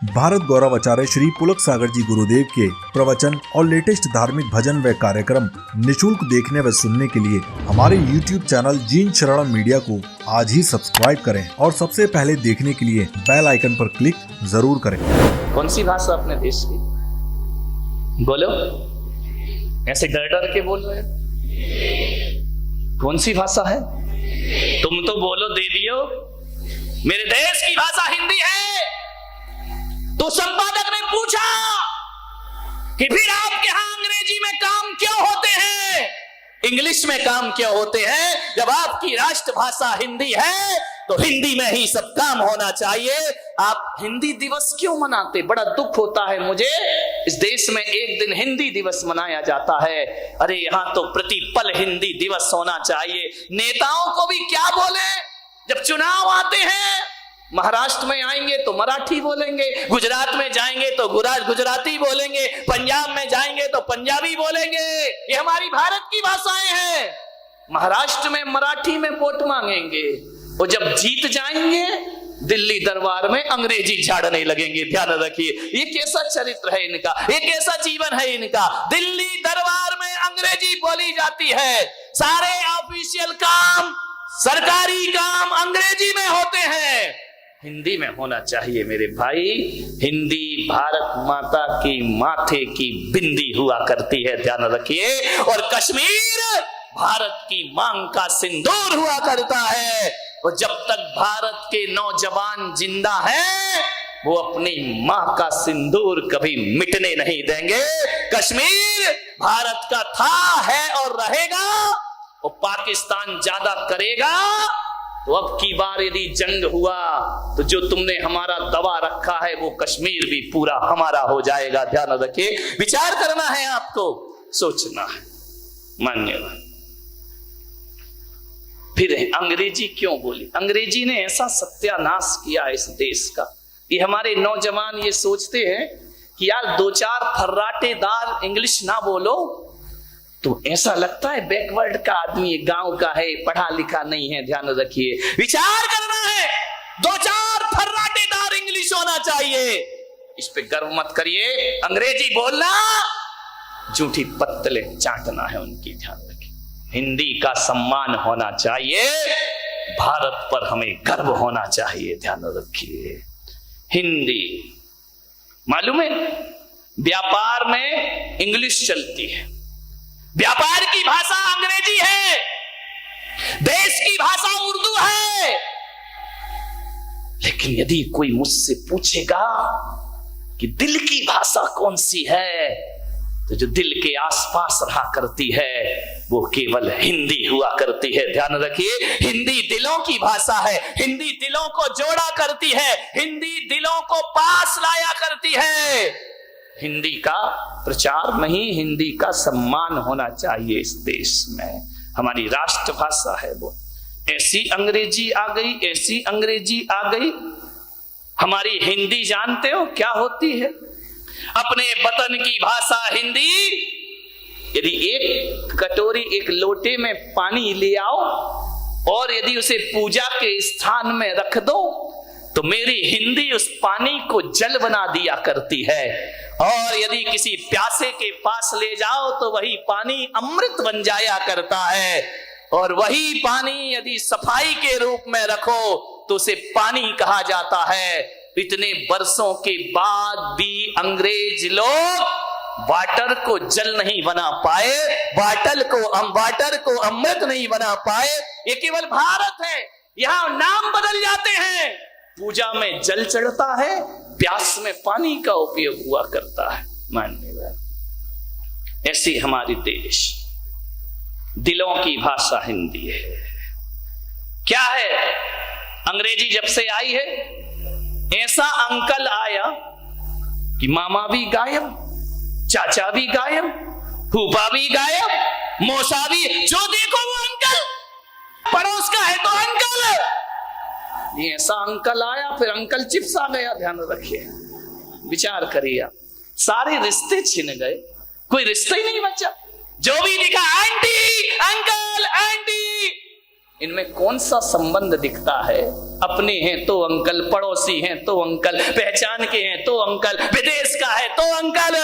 भारत गौरव आचार्य श्री पुलक सागर जी गुरुदेव के प्रवचन और लेटेस्ट धार्मिक भजन व कार्यक्रम निशुल्क देखने व सुनने के लिए हमारे YouTube चैनल जीन शरणम मीडिया को आज ही सब्सक्राइब करें और सबसे पहले देखने के लिए बेल आइकन पर क्लिक जरूर करें। कौन सी भाषा अपने देश की? बोलो, ऐसे डर डर के बोल रहे हो। कौन सी भाषा है? तुम तो बोलो दे दियो। मेरे देश की भाषा हिंदी है। तो संपादक ने पूछा कि फिर आपके यहां अंग्रेजी में काम क्यों होते हैं, इंग्लिश में काम क्यों होते हैं? जब आपकी राष्ट्रभाषा हिंदी है तो हिंदी में ही सब काम होना चाहिए। आप हिंदी दिवस क्यों मनाते? बड़ा दुख होता है मुझे, इस देश में एक दिन हिंदी दिवस मनाया जाता है। अरे यहां तो प्रतिपल हिंदी दिवस होना चाहिए। नेताओं को भी क्या बोले? जब चुनाव आते हैं, महाराष्ट्र में आएंगे तो मराठी बोलेंगे, गुजरात में जाएंगे तो गुजराती बोलेंगे, पंजाब में जाएंगे तो पंजाबी बोलेंगे। ये हमारी भारत की भाषाएं हैं। महाराष्ट्र में मराठी में वोट मांगेंगे और जब जीत जाएंगे दिल्ली दरबार में अंग्रेजी झाड़ने लगेंगे। ध्यान रखिए, ये कैसा चरित्र है इनका, ये कैसा जीवन है इनका। दिल्ली दरबार में अंग्रेजी बोली जाती है, सारे ऑफिशियल काम, सरकारी काम अंग्रेजी में होते हैं। हिंदी में होना चाहिए मेरे भाई। हिंदी भारत माता की माथे की बिंदी हुआ करती है, ध्यान रखिए। और कश्मीर भारत की मांग का सिंदूर हुआ करता है। और जब तक भारत के नौजवान जिंदा हैं, वो अपनी मां का सिंदूर कभी मिटने नहीं देंगे। कश्मीर भारत का था, है और रहेगा। और पाकिस्तान ज्यादा करेगा तो अब की बार यदि जंग हुआ तो जो तुमने हमारा दबा रखा है वो कश्मीर भी पूरा हमारा हो जाएगा। ध्यान रखिए, विचार करना है आपको, सोचना है। मान्यवर। फिर अंग्रेजी क्यों बोली? अंग्रेजी ने ऐसा सत्यानाश किया इस देश का। ये हमारे नौजवान ये सोचते हैं कि यार दो चार फर्राटेदार इंग्लिश ना बोलो तो ऐसा लगता है बैकवर्ड का आदमी, गांव का है, पढ़ा लिखा नहीं है। ध्यान रखिए, विचार करना है। दो चार फर्राटेदार इंग्लिश होना चाहिए। इस पे गर्व मत करिए। अंग्रेजी बोलना, झूठी पत्तले चाटना है उनकी। ध्यान रखिए, हिंदी का सम्मान होना चाहिए। भारत पर हमें गर्व होना चाहिए। ध्यान रखिए, हिंदी। मालूम है व्यापार में इंग्लिश चलती है, व्यापार की भाषा अंग्रेजी है, देश की भाषा उर्दू है। लेकिन यदि कोई मुझसे पूछेगा कि दिल की भाषा कौन सी है, तो जो दिल के आसपास रहा करती है वो केवल हिंदी हुआ करती है। ध्यान रखिए, हिंदी दिलों की भाषा है। हिंदी दिलों को जोड़ा करती है, हिंदी दिलों को पास लाया करती है। हिंदी का प्रचार नहीं, हिंदी का सम्मान होना चाहिए इस देश में। हमारी राष्ट्रभाषा है वो। ऐसी अंग्रेजी आ गई, ऐसी अंग्रेजी आ गई। हमारी हिंदी जानते हो क्या होती है? अपने वतन की भाषा हिंदी। यदि एक कटोरी, एक लोटे में पानी ले आओ और यदि उसे पूजा के स्थान में रख दो तो मेरी हिंदी उस पानी को जल बना दिया करती है। और यदि किसी प्यासे के पास ले जाओ तो वही पानी अमृत बन जाया करता है। और वही पानी यदि सफाई के रूप में रखो तो उसे पानी कहा जाता है। इतने वर्षों के बाद भी अंग्रेज लोग वाटर को जल नहीं बना पाए, वाटर को अमृत नहीं बना पाए। ये केवल भारत है, यहां नाम बदल जाते हैं। पूजा में जल चढ़ता है, प्यास में पानी का उपयोग हुआ करता है। मान्यवर, ऐसी हमारी देश दिलों की भाषा हिंदी है। क्या है? अंग्रेजी जब से आई है, ऐसा अंकल आया कि मामा भी गायब, चाचा भी गायब, फूफा भी गायब, मौसा भी। जो देखो वो अंकल, पड़ोस का है तो अंकल। ये ऐसा अंकल आया, फिर अंकल चिप्स आ गया। ध्यान रखिए, विचार करिए, सारे रिश्ते छिन गए, कोई रिश्ता ही नहीं बचा। जो भी दिखा आंटी, अंकल, आंटी, इनमें कौन सा संबंध दिखता है? अपने हैं तो अंकल, पड़ोसी हैं तो अंकल, पहचान के हैं तो अंकल, विदेश का है तो अंकल।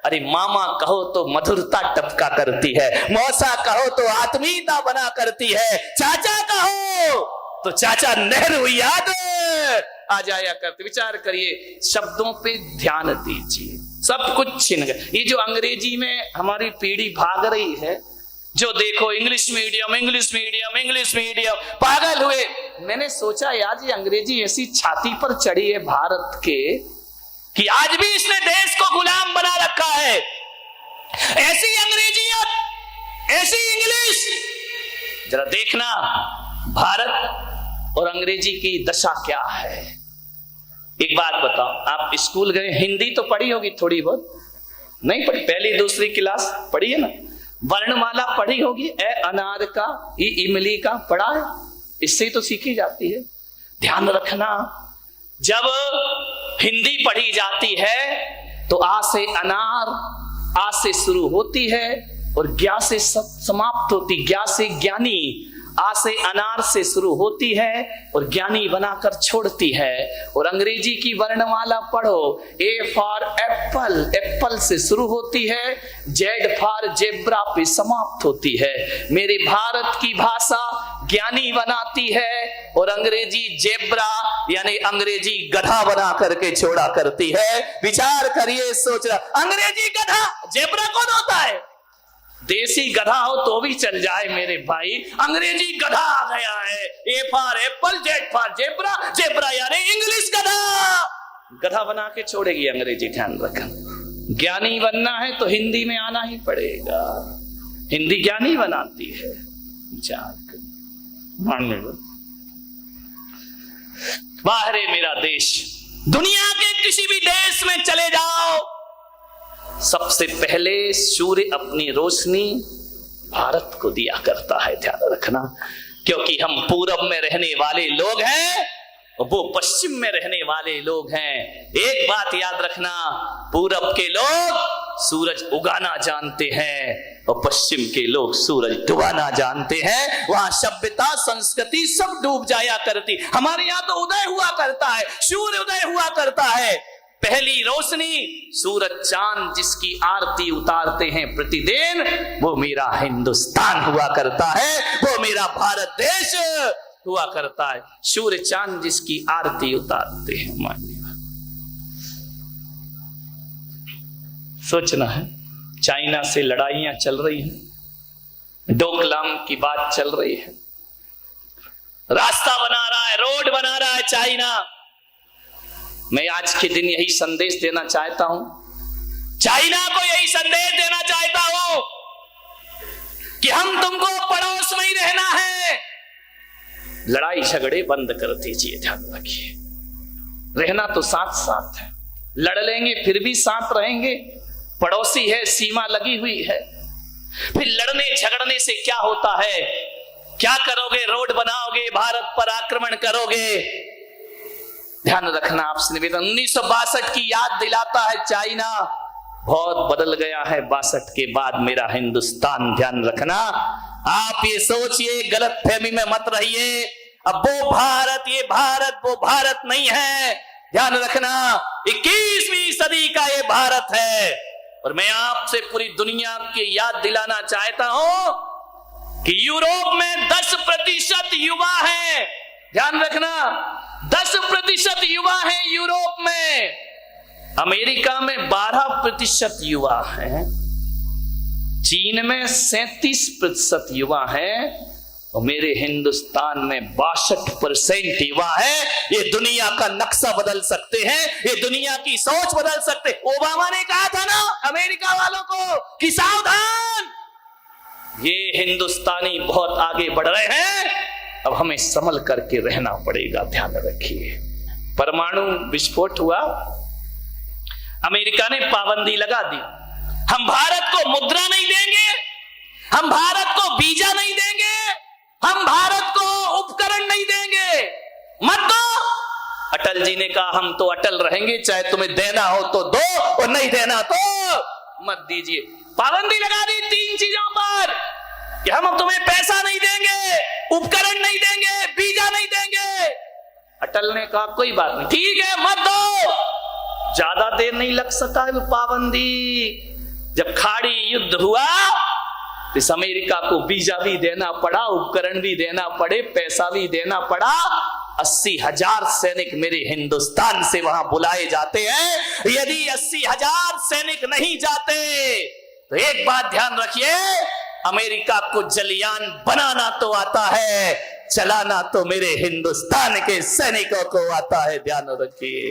अरे मामा कहो तो मधुरता टपका करती है, मौसा कहो तो आत्मीयता बना करती है, चाचा कहो तो चाचा नेहरू याद आ जाया करते। विचार करिए, शब्दों पे ध्यान दीजिए, सब कुछ छिन गया। ये जो अंग्रेजी में हमारी पीढ़ी भाग रही है, जो देखो English medium English medium English medium, पागल हुए। मैंने सोचा यार ये अंग्रेजी ऐसी छाती पर चढ़ी है भारत के कि आज भी इसने देश को गुलाम बना रखा है। ऐसी अंग्रेजियत, ऐसी इंग्लिश। जरा देखना भारत और अंग्रेजी की दशा क्या है। एक बात बताओ, आप स्कूल गए, हिंदी तो पढ़ी होगी थोड़ी बहुत? नहीं पढ़ी? पहली दूसरी क्लास पढ़ी है ना? वर्णमाला पढ़ी होगी, ए अनार का, ई इमली का पढ़ा है, इससे ही तो सीखी जाती है। ध्यान रखना, जब हिंदी पढ़ी जाती है तो आ से अनार, आ से शुरू होती है और ज्ञा से समाप्त होती, ज्ञा से ज्ञानी, आ से अनार से शुरू होती है और ज्ञानी बनाकर छोड़ती है। और अंग्रेजी की वर्णमाला पढ़ो, ए फॉर एप्पल, एप्पल से शुरू होती है, जेड फॉर जेब्रा पे समाप्त होती है। मेरे भारत की भाषा ज्ञानी बनाती है और अंग्रेजी जेब्रा यानी अंग्रेजी गधा बना करके छोड़ा करती है। विचार करिए, सोच रहा, अंग्रेजी गधा, जेब्रा कौन होता है? देसी गधा हो तो भी चल जाए मेरे भाई, अंग्रेजी गधा आ गया है। A for Apple, Z for zebra, zebra यानी इंग्लिश गधा, गधा बना के छोड़ेगी अंग्रेजी। ध्यान रखना, ज्ञानी बनना है तो हिंदी में आना ही पड़ेगा, हिंदी ज्ञानी बनाती है। बाहर है मेरा देश, दुनिया के किसी भी देश में चले जाओ, सबसे पहले सूर्य अपनी रोशनी भारत को दिया करता है। ध्यान रखना, क्योंकि हम पूरब में रहने वाले लोग हैं और वो पश्चिम में रहने वाले लोग हैं। एक बात याद रखना, पूरब के लोग सूरज उगाना जानते हैं और पश्चिम के लोग सूरज डुबाना जानते हैं। वहां सभ्यता संस्कृति सब डूब जाया करती, हमारे यहाँ तो उदय हुआ करता है, सूर्य उदय हुआ करता है। पहली रोशनी सूरज चांद जिसकी आरती उतारते हैं प्रतिदिन, वो मेरा हिंदुस्तान हुआ करता है, वो मेरा भारत देश हुआ करता है। सूर्य चांद जिसकी आरती उतारते हैं। मान्य सोचना है, चाइना से लड़ाइयां चल रही हैं, डोकलाम की बात चल रही है, रास्ता बना रहा है, रोड बना रहा है चाइना। मैं आज के दिन यही संदेश देना चाहता हूं, चाइना को यही संदेश देना चाहता हूं कि हम तुमको पड़ोस में ही रहना है, लड़ाई झगड़े बंद कर दीजिए। ध्यान रखिए, रहना तो साथ साथ है, लड़ लेंगे फिर भी साथ रहेंगे, पड़ोसी है, सीमा लगी हुई है। फिर लड़ने झगड़ने से क्या होता है? क्या करोगे? रोड बनाओगे, भारत पर आक्रमण करोगे। ध्यान रखना, आपसे निवेदन, 1962 की याद दिलाता है चाइना, बहुत बदल गया है 62 के बाद मेरा हिंदुस्तान। ध्यान रखना, आप ये सोचिए, गलत फहमी में मत रहिए। अब वो भारत, ये भारत वो भारत नहीं है। ध्यान रखना, 21वीं सदी का ये भारत है। और मैं आपसे पूरी दुनिया की याद दिलाना चाहता हूं कि यूरोप में 10% युवा है। ध्यान रखना, 10% युवा है यूरोप में, अमेरिका में 12% युवा है, चीन में 37% युवा है और मेरे हिंदुस्तान में 62% युवा है। ये दुनिया का नक्शा बदल सकते हैं, ये दुनिया की सोच बदल सकते। ओबामा ने कहा था ना अमेरिका वालों को कि सावधान, ये हिंदुस्तानी बहुत आगे बढ़ रहे हैं, अब हमें संभल करके रहना पड़ेगा। ध्यान रखिए, परमाणु विस्फोट हुआ, अमेरिका ने पाबंदी लगा दी, हम भारत को मुद्रा नहीं देंगे, हम भारत को वीजा नहीं देंगे, हम भारत को उपकरण नहीं देंगे, मत दो। अटल जी ने कहा हम तो अटल रहेंगे, चाहे तुम्हें देना हो तो दो और नहीं देना तो मत दीजिए। पाबंदी लगा दी 3 चीजों पर, कि हम अब तुम्हें पैसा नहीं देंगे, उपकरण नहीं देंगे, वीजा नहीं देंगे। अटल ने कहा कोई बात नहीं, ठीक है मत दो। ज्यादा देर नहीं लग सका है वो पाबंदी। जब खाड़ी युद्ध हुआ तो इस अमेरिका को वीजा भी देना पड़ा, उपकरण भी देना पड़े, पैसा भी देना पड़ा। 80,000 सैनिक मेरे हिंदुस्तान से वहां बुलाए जाते हैं। यदि 80,000 सैनिक नहीं जाते तो एक बात ध्यान रखिए, अमेरिका को जलियान बनाना तो आता है, चलाना तो मेरे हिंदुस्तान के सैनिकों को आता है। ध्यान रखिए।